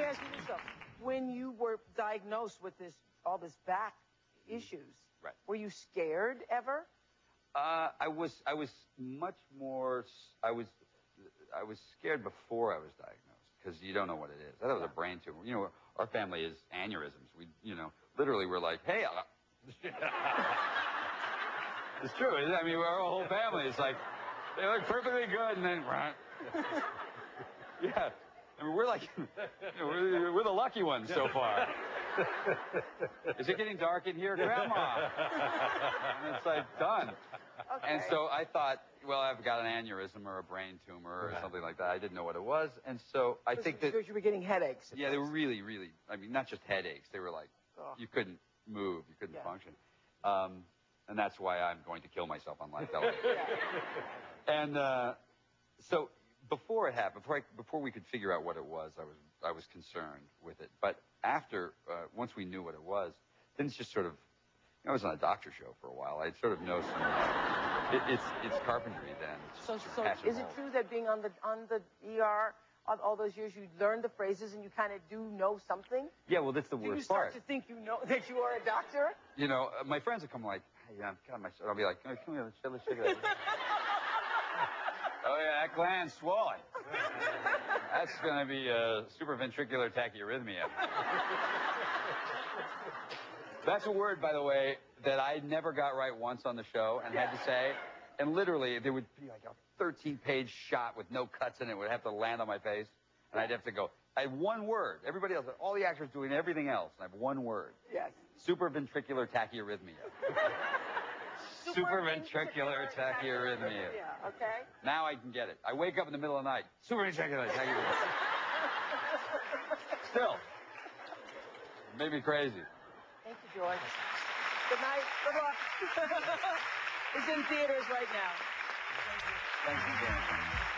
ask you this though. When you were diagnosed with all this back issues, right. Were you scared ever? I was much more. I was scared before I was diagnosed because you don't know what it is. I thought it was a brain tumor. You know, our family is aneurysms. We, literally we're like, hey. It's true. I mean, our whole family is like, they look perfectly good, and then, yeah. I mean, we're like, we're the lucky ones so far. Is it getting dark in here, Grandma? And it's like, done. Okay. And so I thought, well, I've got an aneurysm or a brain tumor or something like that. I didn't know what it was, and so I think that. Because you were getting headaches. Yeah, they were really, really. I mean, not just headaches. They were like, you couldn't move, you couldn't function. And that's why I'm going to kill myself on live television. And so before it happened, before we could figure out what it was, I was concerned with it. But after, once we knew what it was, then it's just sort of, I was on a doctor show for a while. I sort of know some. It's carpentry then. So is it true that being on the ER all those years, you learned the phrases and you kind of do know something? Yeah, well, that's the worst part. Do you start to think you know that you are a doctor? You know, my friends will come like, hey, yeah, God, I'll be like, oh, come here, let's check it out. Oh, yeah, that gland's swollen. That's going to be a supraventricular tachyarrhythmia. That's a word, by the way, that I never got right once on the show and had to say. And literally, there would be like a 13-page shot with no cuts in it. It would have to land on my face. And I'd have to go. I had one word. Everybody else, all the actors doing everything else. And I have one word. Yes. Supraventricular tachyarrhythmia. Supraventricular tachyarrhythmia. Yeah, okay. Now I can get it. I wake up in the middle of the night. Supraventricular tachyarrhythmia. Still. It made me crazy. Thank you, George. Good night. Good luck. It's in theaters right now. Thank you, Dan.